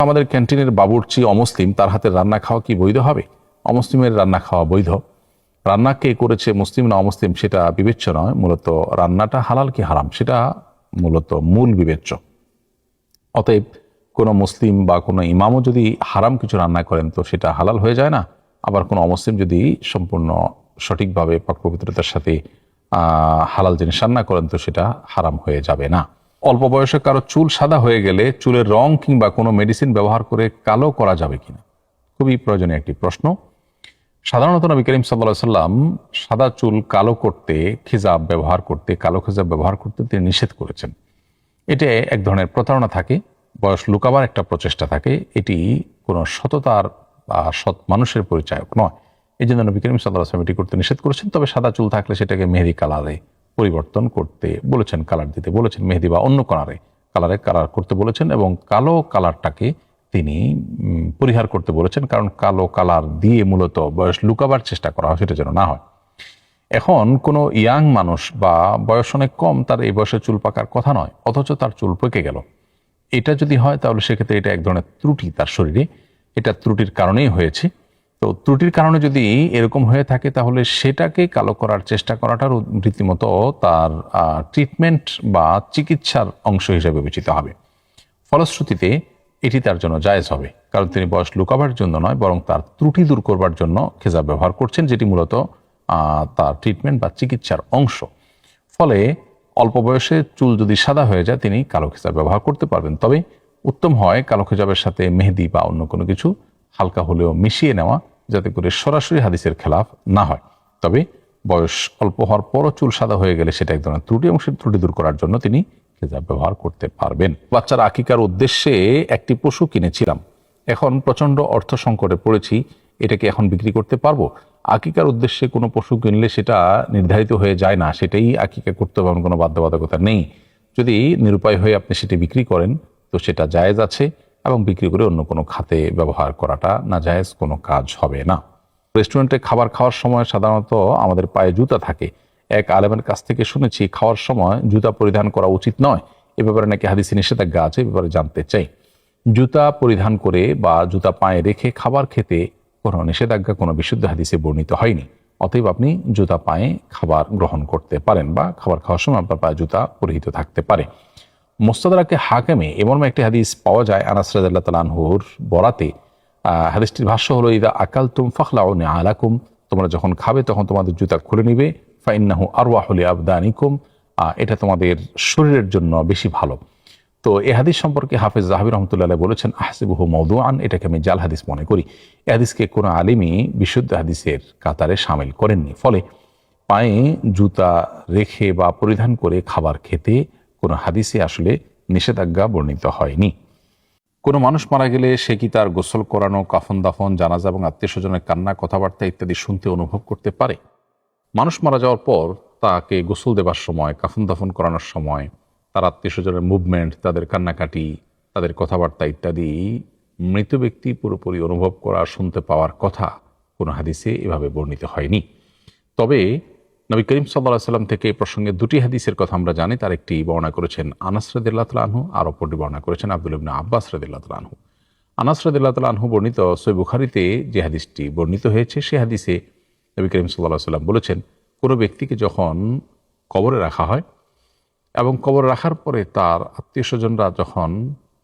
আমাদের ক্যান্টিনের বাবুর্চি অমুসলিম, তার হাতের রান্না খাওয়া কি বৈধ হবে? অমুসলিমের রান্না খাওয়া বৈধ। রান্না কে করেছে, মুসলিম না অমুসলিম, সেটা বিবেচ্য নয়। মূলত রান্নাটা হালাল কি হারাম সেটা মূলত মূল বিবেচ্য। অতএব কোনো মুসলিম বা কোনো ইমামও যদি হারাম কিছু রান্না করেন তো সেটা হালাল হয়ে যায় না। আবার কোনো অমুসলিম যদি সম্পূর্ণ সঠিকভাবে পাক পবিত্রতার সাথে হালাল জিনিস রান্না করেন তো সেটা হারাম হয়ে যাবে না। অল্প বয়সে কারো চুল সাদা হয়ে গেলে চুলের রং কিংবা কোনো মেডিসিন ব্যবহার করে কালো করা যাবে কিনা, খুবই প্রয়োজনীয় একটি প্রশ্ন। সাধারণত নবী করিম সাল্লাল্লাহু আলাইহি সাল্লাম সাদা চুল কালো করতে, খিজাব ব্যবহার করতে, কালো খিজাব ব্যবহার করতে তিনি নিষেধ করেছেন। এটা এক ধরনের প্রতারণা থাকে, বয়স লুকাবার একটা প্রচেষ্টা থাকে। এটি কোনো সততার বা সৎ মানুষের পরিচায়ক নয়। এই জন্য নবী করিম সাল্লাল্লাহু আলাইহি ওয়াসাল্লাম এটি করতে নিষেধ করেছেন। তবে সাদা চুল থাকলে সেটাকে মেহেদি কালারে পরিবর্তন করতে বলেছেন, কালার দিতে বলেছেন, মেহেদি বা অন্য কালারে কালার করতে বলেছেন, এবং কালো কালারটাকে তিনি পরিহার করতে বলেছেন, কারণ কালো কালার দিয়ে মূলত বয়স লুকাবার চেষ্টা করা হয়, সেটা যেন না হয়। এখন কোনো ইয়াং মানুষ বা বয়স অনেক কম, তার এই বয়সে চুল পাকার কথা নয়, অথচ তার চুল পেকে গেল, এটা যদি হয় তাহলে সেক্ষেত্রে এটা এক ধরনের ত্রুটি তার শরীরে, এটা ত্রুটির কারণেই হয়েছে। তো ত্রুটির কারণে যদি এরকম হয়ে থাকে তাহলে সেটাকে কালো করার চেষ্টা করাটার রীতিমতো তার ট্রিটমেন্ট বা চিকিৎসার অংশ হিসেবে বিবেচিত হবে। ফলশ্রুতিতে এটি তার জন্য জায়েজ হবে, কারণ তিনি বয়স লুকাবার জন্য নয় বরং তার ত্রুটি দূর করবার জন্য খেজাব ব্যবহার করছেন, যেটি মূলত তার ট্রিটমেন্ট বা চিকিৎসার অংশ। ফলে অল্প বয়সে চুল যদি সাদা হয়ে যায় তিনি কালো খেজাব ব্যবহার করতে পারবেন। তবে উত্তম হয় কালো খেজাবের সাথে মেহেদি বা অন্য কোনো কিছু হালকা হলেও মিশিয়ে নেওয়া, যাতে করে সরাসরি হাদিসের খেলাফ না হয়। তবে বয়স অল্প হওয়ার পরও চুল সাদা হয়ে গেলে সেটা এক ধরনের ত্রুটি, এবং সেই ত্রুটি দূর করার জন্য তিনি খেজাব ব্যবহার করতে পারবেন। বাচ্চার আকিকার উদ্দেশ্যে একটি পশু কিনেছিলাম, এখন প্রচন্ড অর্থ সংকটে পড়েছি, এটাকে এখন বিক্রি করতে পারবো? আকিকার উদ্দেশ্যে কোনো পশু কিনলে সেটা নির্ধারিত হয়ে যায় না, সেটাই আকিকা করতে হবে, কোনো বাধ্যবাধকতা নেই। যদি নিরুপায় হয়ে আপনি সেটি বিক্রি করেন তো সেটা জায়েজ আছে, এবং বিক্রি করে অন্য কোনো খাতে ব্যবহার করাটা না জায়েজ কোনো কাজ হবে না। রেস্টুরেন্টে খাবার খাওয়ার সময় সাধারণত আমাদের পায়ে জুতা থাকে। এক আলেমের কাছ থেকে শুনেছি খাওয়ার সময় জুতা পরিধান করা উচিত নয়, এ ব্যাপারে নাকি হাদিসে নিষেধাজ্ঞা আছে, এ ব্যাপারে জানতে চাই। জুতা পরিধান করে বা জুতা পায়ে রেখে খাবার খেতে কোনো নিষেধাজ্ঞা কোনো বিশুদ্ধ হাদিসে বর্ণিত হয়নি। অতএব আপনি জুতা পায়ে খাবার গ্রহণ করতে পারেন বা খাবার খাওয়ার সময় আপনার পায়ে জুতা পরিহিত থাকতে পারে। মুস্তাদরাকে হাকেমে এমন একটি হাদিস পাওয়া যায় আনাস রাদিয়াল্লাহু তাআলা আনহুর বরাতে। হাদিসটির ভাষ্য হলো, ইদা আকালতুম ফাখলাউ নিআলাকুম, তোমরা যখন খাবে তখন তোমাদের জুতা খুলে নিবে, ফাইন্নাহু আরওয়াহু লিআবদানিকুম, এটা তোমাদের শরীরের জন্য বেশি ভালো। তো এই হাদিস সম্পর্কে হাফেজ যাহাবী রাহমাতুল্লাহ আলাইহি বলেছেন, আহসিবুহু মাওদুআন, এটাকে আমি জাল হাদিস মনে করি। এই হাদিসকে কোনো আলিমই বিশুদ্ধ হাদিসের কাতারে শামিল করেননি। ফলে পায়ে জুতা রেখে বা পরিধান করে খাবার খেতে কোনো হাদিসে আসলে নিষেধাজ্ঞা বর্ণিত হয়নি। কোনো মানুষ মারা গেলে সে কি তার গোসল করানো, কাফন দাফন, জানাজা এবং আত্মীয় স্বজনের কান্না, কথাবার্তা ইত্যাদি শুনতে অনুভব করতে পারে? মানুষ মারা যাওয়ার পর তাকে গোসল দেবার সময়, কাফন দাফন করানোর সময় তার আত্মীয় স্বজনের মুভমেন্ট, তাদের কান্নাকাটি, তাদের কথাবার্তা ইত্যাদি মৃত ব্যক্তি পুরোপুরি অনুভব করা, শুনতে পাওয়ার কথা কোনো হাদিসে এভাবে বর্ণিত হয়নি। তবে নবী করিম সাল্লাল্লাহু আলাইহি ওয়াসাল্লাম থেকে এই প্রসঙ্গে দুটি হাদিসের কথা আমরা জানি। তার একটি বর্ণনা করেছেন আনাস রাদিয়াল্লাহু তাআলা আনহু, আর অপরটি বর্ণনা করেছেন আব্দুল্লাহ ইবনে আব্বাস রাদিয়াল্লাহু তাআলা আনহু। আনাস রাদিয়াল্লাহু তাআলা আনহু বর্ণিত সহিহ বুখারীতে যে হাদিসটি বর্ণিত হয়েছে, সেই হাদিসে নবী করিম সাল্লাল্লাহু আলাইহি ওয়াসাল্লাম বলেছেন, কোনো ব্যক্তিকে যখন কবরে রাখা হয় এবং কবরে রাখার পরে তার আত্মীয় স্বজনরা যখন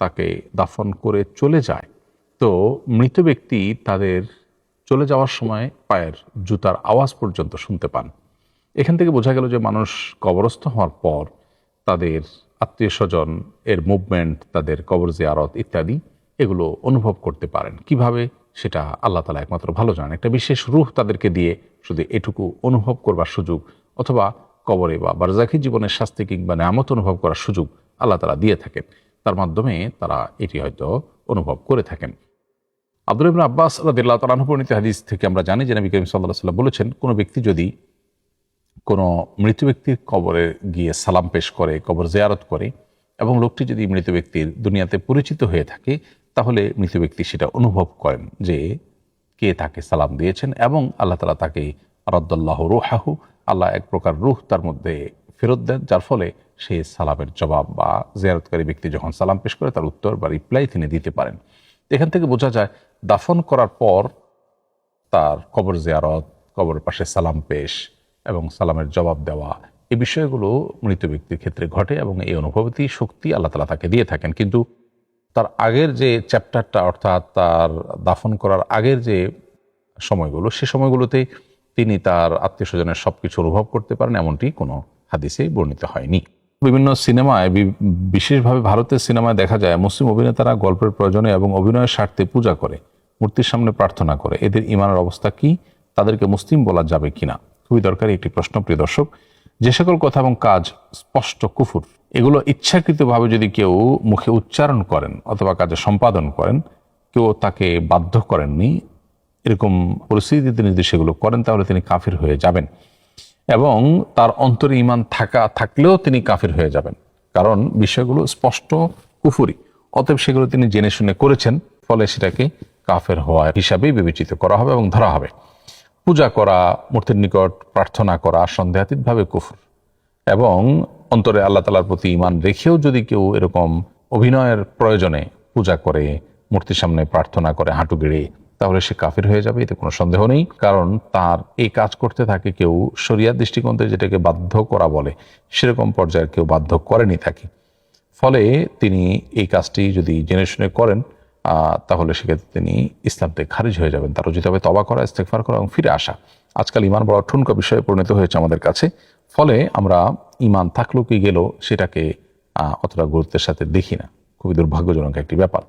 তাকে দাফন করে চলে যায়, তো মৃত ব্যক্তি তাদের চলে যাওয়ার সময় পায়ের জুতার আওয়াজ পর্যন্ত শুনতে পান। এখান থেকে বোঝা গেল যে মানুষ কবরস্থ হওয়ার পর তাদের আত্মীয় স্বজন এর মুভমেন্ট, তাদের কবর জিয়ারত ইত্যাদি এগুলো অনুভব করতে পারেন। কিভাবে সেটা আল্লাহ তাআলা একমাত্র ভালো জানেন। একটা বিশেষ রূহ তাদেরকে দিয়ে শুধু এটুকু অনুভব করবার সুযোগ, অথবা কবরে বা বারজাখী জীবনের শাস্তি কিংবা নেয়ামত অনুভব করার সুযোগ আল্লাহ তাআলা দিয়ে থাকেন, তার মাধ্যমে তারা এটি হয়তো অনুভব করে থাকেন। আব্দুল্লাহ ইবনে আব্বাস রাদিয়াল্লাহু তাআলা আনহু বর্ণিত হাদিস থেকে আমরা জানি যে নবী করিম সাল্লাল্লাহু আলাইহি ওয়াসাল্লাম বলেছেন, কোনো ব্যক্তি যদি কোনো মৃত ব্যক্তির কবরে গিয়ে সালাম পেশ করে, কবর জিয়ারত করে, এবং লোকটি যদি মৃত ব্যক্তির দুনিয়াতে পরিচিত হয়ে থাকে, তাহলে মৃত ব্যক্তি সেটা অনুভব করেন যে কে তাকে সালাম দিয়েছেন, এবং আল্লাহ তাআলা তাকে রাদ্দাল্লাহু রূহাহু, আল্লাহ এক প্রকার রূহ তার মধ্যে ফেরত দেন, যার ফলে সে সালামের জবাব বা জিয়ারতকারী ব্যক্তি যখন সালাম পেশ করে তার উত্তর বা রিপ্লাই তিনি দিতে পারেন। এখান থেকে বোঝা যায় দাফন করার পর তার কবর জিয়ারত, কবরের পাশে সালাম পেশ এবং সালামের জবাব দেওয়া, এই বিষয়গুলো মৃত ব্যক্তির ক্ষেত্রে ঘটে এবং এই অনুভূতি শক্তি আল্লাহ তাআলা তাকে দিয়ে থাকেন। কিন্তু তার আগের যে চ্যাপ্টারটা, অর্থাৎ তার দাফন করার আগের যে সময়গুলো, সে সময়গুলোতে তিনি তার আত্মীয় স্বজনের সবকিছু অনুভব করতে পারেন, এমনটি কোনো হাদিসে বর্ণিত হয়নি। বিভিন্ন সিনেমায়, বিশেষভাবে ভারতের সিনেমায় দেখা যায় মুসলিম অভিনেতারা গল্পের প্রয়োজনে এবং অভিনয়ের স্বার্থে পূজা করে, মূর্তির সামনে প্রার্থনা করে। এদের ইমানের অবস্থা কি? তাদেরকে মুসলিম বলা যাবে কিনা? খুবই দরকারি একটি প্রশ্ন, প্রিয় দর্শক। যে সকল কথা এবং কাজ স্পষ্ট কুফুর, এগুলো ইচ্ছাকৃতভাবে যদি কেউ মুখে উচ্চারণ করেন অথবা কাজে সম্পাদন করেন, কেউ তাকে বাধ্য করেননি, এরকম পরিস্থিতিতে তিনি যদি সেগুলো করেন, তাহলে তিনি কাফির হয়ে যাবেন এবং তার অন্তরে ঈমান থাকলেও তিনি কাফির হয়ে যাবেন, কারণ বিষয়গুলো স্পষ্ট কুফরি। অতএব সেগুলো তিনি জেনে শুনে করেছেন, ফলে সেটাকে কাফের হওয়া হিসাবেই বিবেচিত করা হবে এবং ধরা হবে। পূজা করা, মূর্তির নিকট প্রার্থনা করা সন্দেহাতীতভাবে কুফর, এবং অন্তরে আল্লাহ তাআলার প্রতি ঈমান রেখেও যদি কেউ এরকম অভিনয়ের প্রয়োজনে পূজা করে, মূর্তির সামনে প্রার্থনা করে হাঁটু গেড়ে, তাহলে সে কাফির হয়ে যাবে, এতে কোনো সন্দেহ নেই। কারণ তার এই কাজ করতে থাকে কেউ শরিয়াত দৃষ্টিকোণ থেকে যেটাকে বাধ্য করা বলে, সেরকম পর্যায়ের কেউ বাধ্য করেনি তাকে। ফলে তিনি এই কাজটি যদি জেনে শুনে করেন, তাহলে সেক্ষেত্রে তিনি ইসলাম থেকে খারিজ হয়ে যাবেন। তার উচিত হবে তওবা করা, ইস্তেগফার করা এবং ফিরে আসা। আজকাল ঈমান বড় ঠুনকো বিষয়ে পরিণত হয়েছে আমাদের কাছে। ফলে আমরা ঈমান থাকলো কি গেল সেটাকে অতটা গুরুত্বের সাথে দেখি না। খুবই দুর্ভাগ্যজনক একটি ব্যাপার।